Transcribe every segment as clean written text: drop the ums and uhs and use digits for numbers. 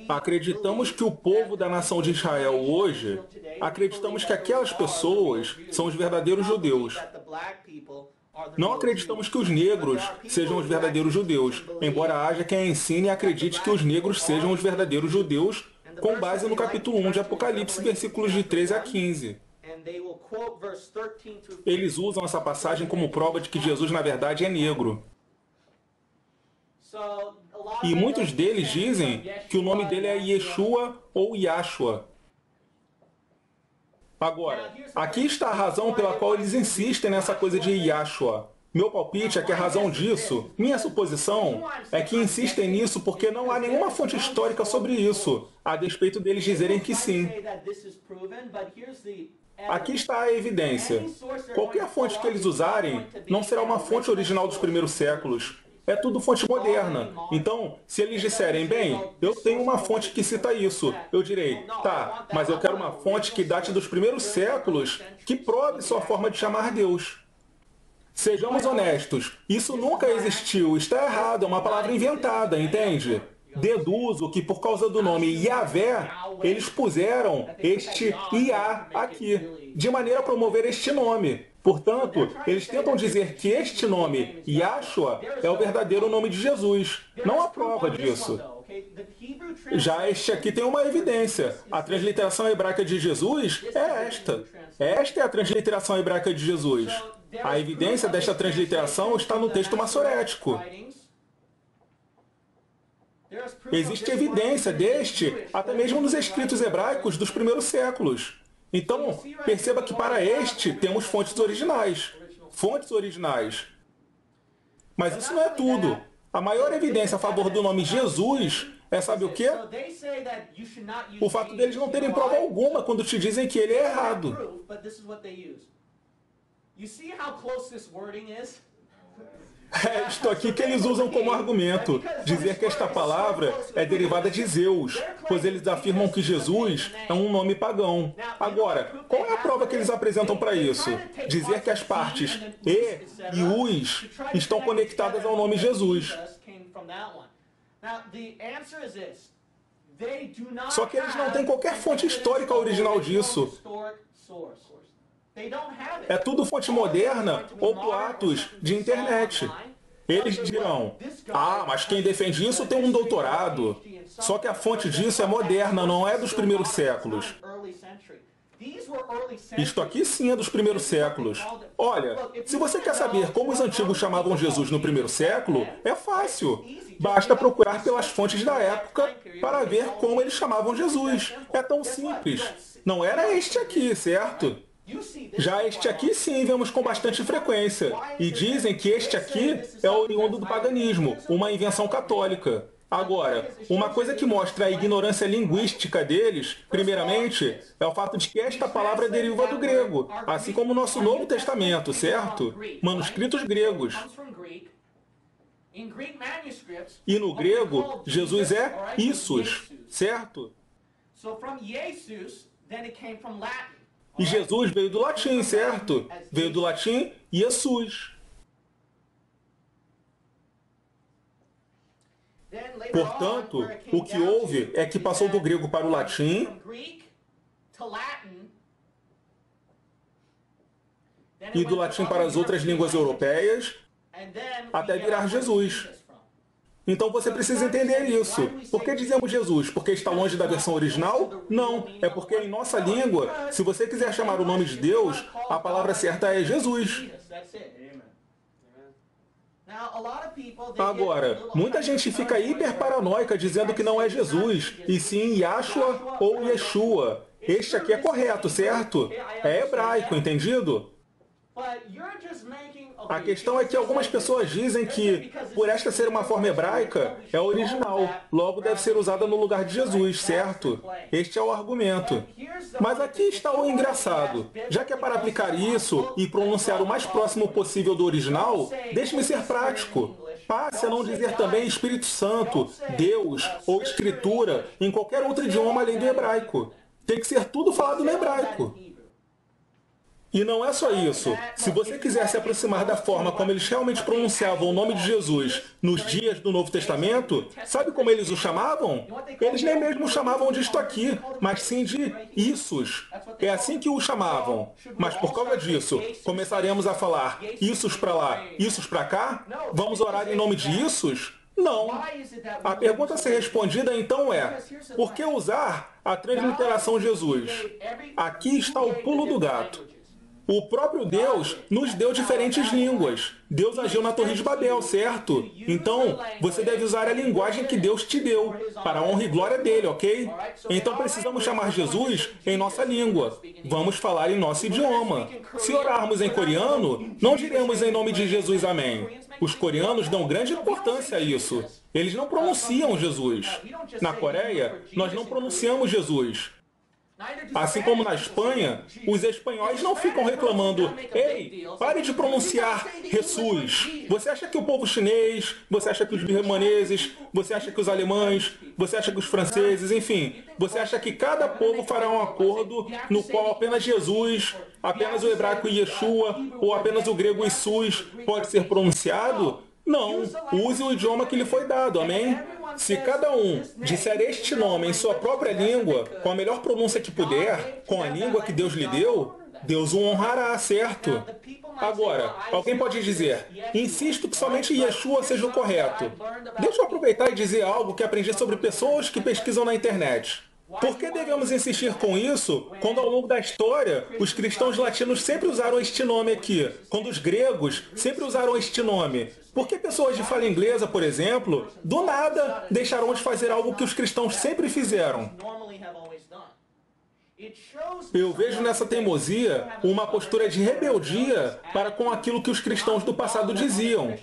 Acreditamos que o povo da nação de Israel hoje, acreditamos que aquelas pessoas são os verdadeiros judeus. Não acreditamos que os negros sejam os verdadeiros judeus, embora haja quem ensine e acredite que os negros sejam os verdadeiros judeus, com base no capítulo 1 de Apocalipse, versículos de 13 a 15. Eles usam essa passagem como prova de que Jesus, na verdade, é negro. E muitos deles dizem que o nome dele é Yeshua ou Yahshua. Agora, aqui está a razão pela qual eles insistem nessa coisa de Yahshua. Meu palpite é que a razão disso, minha suposição, é que insistem nisso porque não há nenhuma fonte histórica sobre isso, a despeito deles dizerem que sim. Aqui está a evidência. Qualquer fonte que eles usarem não será uma fonte original dos primeiros séculos. É tudo fonte moderna. Então, se eles disserem, bem, eu tenho uma fonte que cita isso, eu direi, tá, mas eu quero uma fonte que date dos primeiros séculos, que prove sua forma de chamar Deus. Sejamos honestos, isso nunca existiu, está errado, é uma palavra inventada, entende? Deduzo que por causa do nome Yahvé, eles puseram este Iá aqui, de maneira a promover este nome. Portanto, eles tentam dizer que este nome, Yahshua, é o verdadeiro nome de Jesus. Não há prova disso. Já este aqui tem uma evidência. A transliteração hebraica de Jesus é esta. Esta é a transliteração hebraica de Jesus. A evidência desta transliteração está no texto massorético. Existe evidência deste, até mesmo nos escritos hebraicos dos primeiros séculos. Então, perceba que para este temos fontes originais. Fontes originais. Mas isso não é tudo. A maior evidência a favor do nome Jesus é, sabe o quê? O fato deles não terem prova alguma quando te dizem que ele é errado. É isto aqui que eles usam como argumento, dizer que esta palavra é derivada de Zeus, pois eles afirmam que Jesus é um nome pagão. Agora, qual é a prova que eles apresentam para isso? Dizer que as partes e us estão conectadas ao nome Jesus. Só que eles não têm qualquer fonte histórica original disso. É tudo fonte moderna ou boatos de internet. Eles dirão, mas quem defende isso tem um doutorado. Só que a fonte disso é moderna, não é dos primeiros séculos. Isto aqui sim é dos primeiros séculos. Olha, se você quer saber como os antigos chamavam Jesus no primeiro século, é fácil. Basta procurar pelas fontes da época para ver como eles chamavam Jesus. É tão simples. Não era este aqui, certo? Já este aqui sim vemos com bastante frequência, e dizem que este aqui é oriundo do paganismo, uma invenção católica. Agora, uma coisa que mostra a ignorância linguística deles, primeiramente, é o fato de que esta palavra deriva do grego, assim como o nosso Novo Testamento, certo? Manuscritos gregos. E no grego, Jesus é Isus, certo? E Jesus veio do latim, certo? Veio do latim Jesus. Portanto, o que houve é que passou do grego para o latim, e do latim para as outras línguas europeias, até virar Jesus. Então você precisa entender isso. Por que dizemos Jesus? Porque está longe da versão original? Não. É porque em nossa língua, se você quiser chamar o nome de Deus, a palavra certa é Jesus. Agora, muita gente fica hiper paranoica dizendo que não é Jesus, e sim Yahshua ou Yeshua. Este aqui é correto, certo? É hebraico, entendido? A questão é que algumas pessoas dizem que, por esta ser uma forma hebraica, é original, logo deve ser usada no lugar de Jesus, certo? Este é o argumento. Mas aqui está o engraçado. Já que é para aplicar isso e pronunciar o mais próximo possível do original, deixe-me ser prático. Passe a não dizer também Espírito Santo, Deus ou Escritura em qualquer outro idioma além do hebraico. Tem que ser tudo falado no hebraico. E não é só isso. Se você quiser se aproximar da forma como eles realmente pronunciavam o nome de Jesus nos dias do Novo Testamento, sabe como eles o chamavam? Eles nem mesmo o chamavam de isto aqui, mas sim de issos. É assim que o chamavam. Mas por causa disso, começaremos a falar issos para lá, issos para cá? Vamos orar em nome de issos? Não. A pergunta a ser respondida então é: por que usar a transliteração Jesus? Aqui está o pulo do gato. O próprio Deus nos deu diferentes línguas. Deus agiu na Torre de Babel, certo? Então, você deve usar a linguagem que Deus te deu, para a honra e glória dele, ok? Então precisamos chamar Jesus em nossa língua. Vamos falar em nosso idioma. Se orarmos em coreano, não diremos em nome de Jesus amém. Os coreanos dão grande importância a isso. Eles não pronunciam Jesus. Na Coreia, nós não pronunciamos Jesus. Assim como na Espanha, os espanhóis não ficam reclamando: ei, pare de pronunciar Jesus. Você acha que o povo chinês, você acha que os birmaneses, você acha que os alemães, você acha que os franceses, enfim, você acha que cada povo fará um acordo no qual apenas Jesus, apenas o hebraico Yeshua ou apenas o grego Isus pode ser pronunciado? Não, use o idioma que lhe foi dado, amém? Se cada um disser este nome em sua própria língua, com a melhor pronúncia que puder, com a língua que Deus lhe deu, Deus o honrará, certo? Agora, alguém pode dizer: insisto que somente Yeshua seja o correto. Deixa eu aproveitar e dizer algo que aprendi sobre pessoas que pesquisam na internet. Por que devemos insistir com isso quando ao longo da história os cristãos latinos sempre usaram este nome aqui, quando os gregos sempre usaram este nome? Por que pessoas de fala inglesa, por exemplo, do nada deixaram de fazer algo que os cristãos sempre fizeram? Eu vejo nessa teimosia uma postura de rebeldia para com aquilo que os cristãos do passado diziam.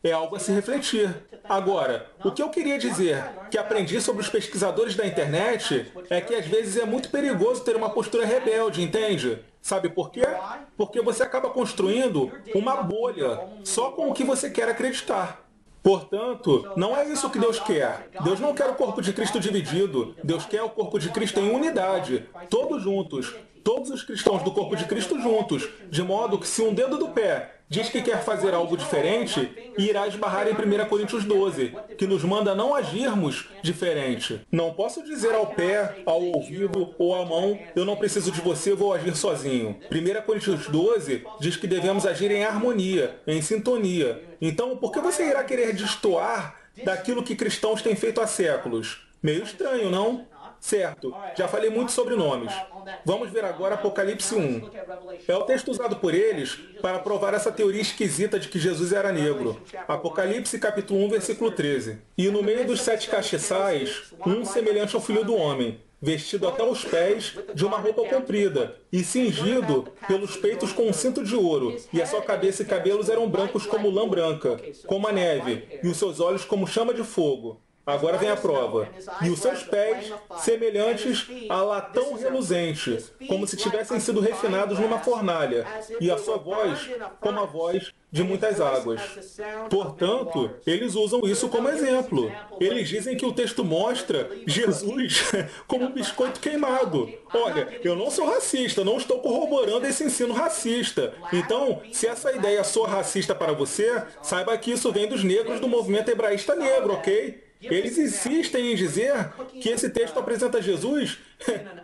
É algo a se refletir. Agora, o que eu queria dizer, que aprendi sobre os pesquisadores da internet, é que às vezes é muito perigoso ter uma postura rebelde, entende? Sabe por quê? Porque você acaba construindo uma bolha só com o que você quer acreditar. Portanto, não é isso que Deus quer. Deus não quer o corpo de Cristo dividido. Deus quer o corpo de Cristo em unidade, todos juntos. Todos os cristãos do corpo de Cristo juntos, de modo que se um dedo do pé diz que quer fazer algo diferente, irá esbarrar em 1 Coríntios 12, que nos manda não agirmos diferente. Não posso dizer ao pé, ao ouvido ou à mão: eu não preciso de você, vou agir sozinho. 1 Coríntios 12 diz que devemos agir em harmonia, em sintonia. Então, por que você irá querer destoar daquilo que cristãos têm feito há séculos? Meio estranho, não? Certo, já falei muito sobre nomes. Vamos ver agora Apocalipse 1. É o texto usado por eles para provar essa teoria esquisita de que Jesus era negro. Apocalipse capítulo 1, versículo 13. E no meio dos 7 castiçais, um semelhante ao Filho do Homem, vestido até os pés de uma roupa comprida, e cingido pelos peitos com um cinto de ouro, e a sua cabeça e cabelos eram brancos como lã branca, como a neve, e os seus olhos como chama de fogo. Agora vem a prova. E os seus pés semelhantes a latão reluzente, como se tivessem sido refinados numa fornalha, e a sua voz como a voz de muitas águas. Portanto, eles usam isso como exemplo. Eles dizem que o texto mostra Jesus como um biscoito queimado. Olha, eu não sou racista, não estou corroborando esse ensino racista. Então, se essa ideia soa racista para você, saiba que isso vem dos negros do movimento hebraísta negro, ok? Eles insistem em dizer que esse texto apresenta Jesus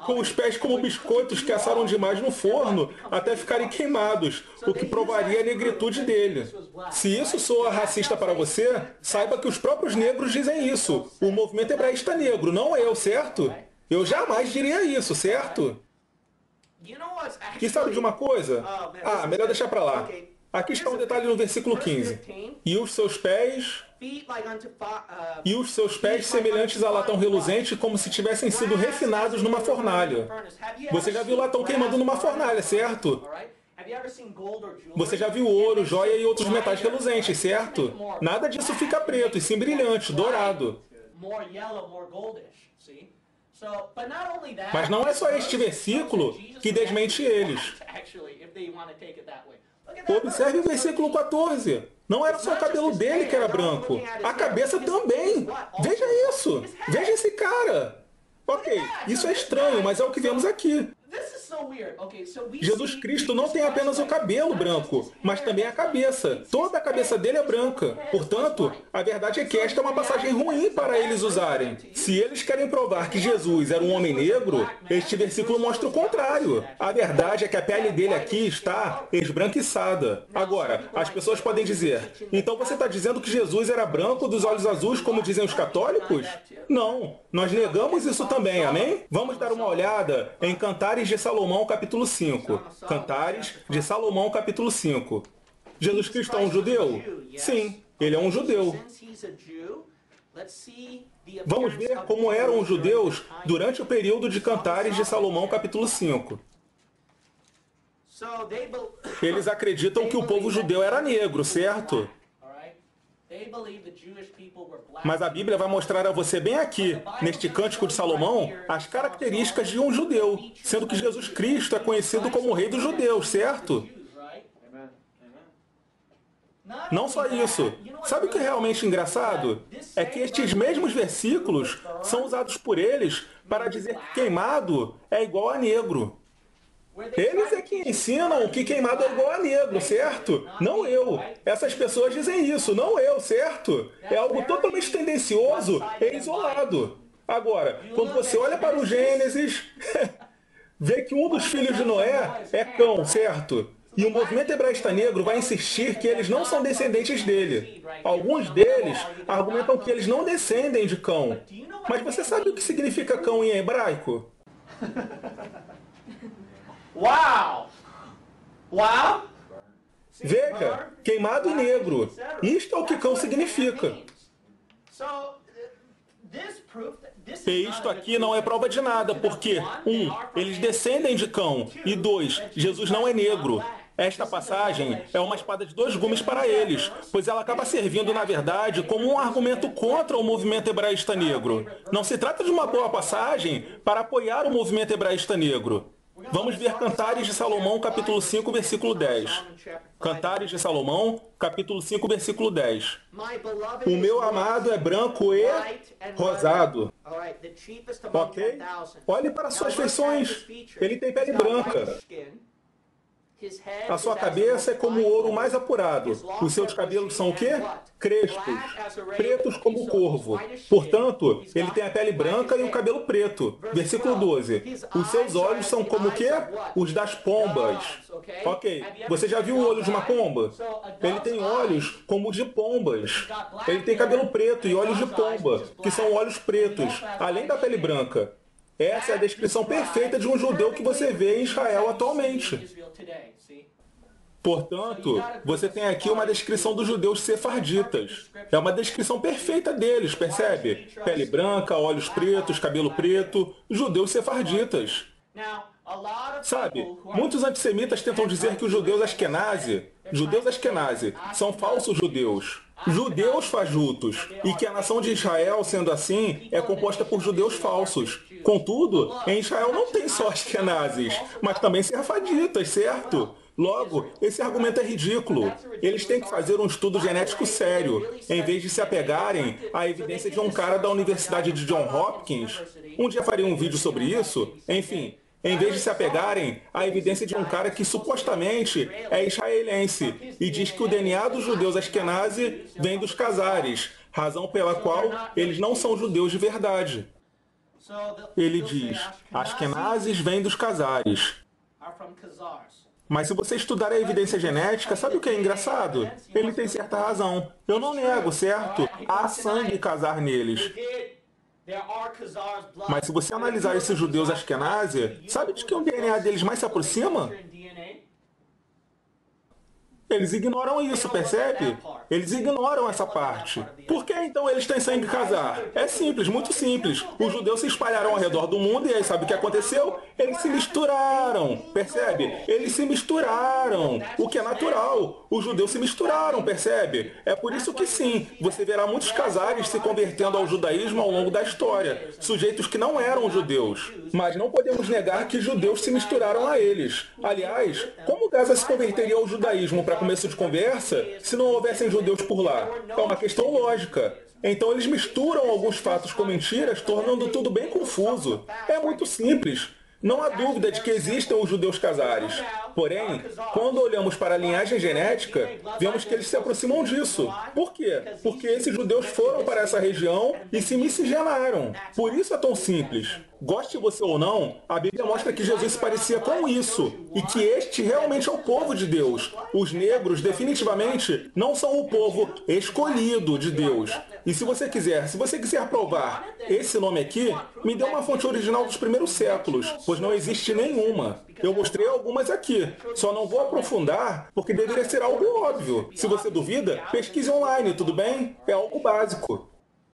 com os pés como biscoitos que assaram demais no forno até ficarem queimados, o que provaria a negritude dele. Se isso soa racista para você, saiba que os próprios negros dizem isso. O movimento hebraísta negro, não eu, certo? Eu jamais diria isso, certo? E sabe de uma coisa? Ah, melhor deixar para lá. Aqui está um detalhe no versículo 15. E os seus pés semelhantes a latão reluzente, como se tivessem sido refinados numa fornalha. Você já viu latão queimando numa fornalha, certo? Você já viu ouro, joia e outros metais reluzentes, certo? Nada disso fica preto, e sim brilhante, dourado. Mas não é só este versículo que desmente eles. Observe o versículo 14. Não era só o cabelo dele que era branco. A cabeça também. Veja isso. Veja esse cara. Ok, isso é estranho, mas é o que vemos aqui. Jesus Cristo não tem apenas o cabelo branco, mas também a cabeça. Toda a cabeça dele é branca. Portanto, a verdade é que esta é uma passagem ruim para eles usarem. Se eles querem provar que Jesus era um homem negro, este versículo mostra o contrário. A verdade é que a pele dele aqui está esbranquiçada. Agora, as pessoas podem dizer, então você está dizendo que Jesus era branco dos olhos azuis, como dizem os católicos? Não, nós negamos isso também, amém? Vamos dar uma olhada em Cantares de Salomão, capítulo 5. Cantares de Salomão, capítulo 5. Jesus Cristo é um judeu? Sim, ele é um judeu. Vamos ver como eram os judeus durante o período de Cantares de Salomão, capítulo 5. Eles acreditam que o povo judeu era negro, certo? Mas a Bíblia vai mostrar a você bem aqui, neste Cântico de Salomão, as características de um judeu, sendo que Jesus Cristo é conhecido como o rei dos judeus, certo? Não só isso. Sabe o que é realmente engraçado? É que estes mesmos versículos são usados por eles para dizer que queimado é igual a negro. Eles é que ensinam que queimado é igual a negro, certo? Não eu. Essas pessoas dizem isso, não eu, certo? É algo totalmente tendencioso e isolado. Agora, quando você olha para o Gênesis, vê que um dos filhos de Noé é Cão, certo? E o movimento hebraísta negro vai insistir que eles não são descendentes dele. Alguns deles argumentam que eles não descendem de Cão. Mas você sabe o que significa Cão em hebraico? Uau! Uau! Veja, queimado e negro. Isto é o que Cão significa. E isto aqui não é prova de nada, porque, 1, eles descendem de Cão, e 2, Jesus não é negro. Esta passagem é uma espada de dois gumes para eles, pois ela acaba servindo, na verdade, como um argumento contra o movimento hebraísta negro. Não se trata de uma boa passagem para apoiar o movimento hebraísta negro. Vamos ver Cantares de Salomão, capítulo 5, versículo 10. Cantares de Salomão, capítulo 5, versículo 10. O meu amado é branco e rosado. Ok? Olhe para suas feições. Ele tem pele branca. A sua cabeça é como o ouro mais apurado. Os seus cabelos são o quê? Crespos, pretos como o corvo. Portanto, ele tem a pele branca e o cabelo preto. Versículo 12. Os seus olhos são como o quê? Os das pombas. Ok. Você já viu o olho de uma pomba? Ele tem olhos como os de pombas. Ele tem cabelo preto e olhos de pomba, que são olhos pretos, além da pele branca. Essa é a descrição perfeita de um judeu que você vê em Israel atualmente. Portanto, você tem aqui uma descrição dos judeus sefarditas. É uma descrição perfeita deles, percebe? Pele branca, olhos pretos, cabelo preto, judeus sefarditas. Sabe, muitos antissemitas tentam dizer que os judeus Ashkenazi são falsos judeus fajutos, e que a nação de Israel, sendo assim, é composta por judeus falsos. Contudo, em Israel não tem só Ashkenazes, mas também sefaditas, certo? Logo, esse argumento é ridículo. Eles têm que fazer um estudo genético sério, em vez de se apegarem à evidência de um cara da Universidade de Johns Hopkins. Um dia farei um vídeo sobre isso. Enfim, em vez de se apegarem à evidência de um cara que supostamente é israelense e diz que o DNA dos judeus Ashkenazi vem dos Khazares, razão pela qual eles não são judeus de verdade. Ele diz, Ashkenazes vêm dos Khazares. Mas se você estudar a evidência genética, sabe o que é engraçado? Ele tem certa razão. Eu não nego, certo? Há sangue Khazar neles. Mas se você analisar esses judeus Ashkenazi, sabe de que o DNA deles mais se aproxima? Eles ignoram isso, percebe? Eles ignoram essa parte. Por que então eles têm sangue Khazar? É simples, muito simples. Os judeus se espalharam ao redor do mundo e aí sabe o que aconteceu? Eles se misturaram, percebe? Eles se misturaram, o que é natural. Os judeus se misturaram, percebe? É por isso que sim, você verá muitos Khazares se convertendo ao judaísmo ao longo da história. Sujeitos que não eram judeus. Mas não podemos negar que judeus se misturaram a eles. Aliás, como Gaza se converteria ao judaísmo para começo de conversa se não houvessem judeus por lá? É uma questão lógica. Então eles misturam alguns fatos com mentiras, tornando tudo bem confuso. É muito simples. Não há dúvida de que existem os judeus casares. Porém, quando olhamos para a linhagem genética, vemos que eles se aproximam disso. Por quê? Porque esses judeus foram para essa região e se miscigenaram. Por isso é tão simples. Goste você ou não, a Bíblia mostra que Jesus se parecia com isso e que este realmente é o povo de Deus. Os negros definitivamente não são o povo escolhido de Deus. E se você quiser provar esse nome aqui, me dê uma fonte original dos primeiros séculos, pois não existe nenhuma. Eu mostrei algumas aqui, só não vou aprofundar porque deveria ser algo óbvio. Se você duvida, pesquise online, tudo bem? É algo básico.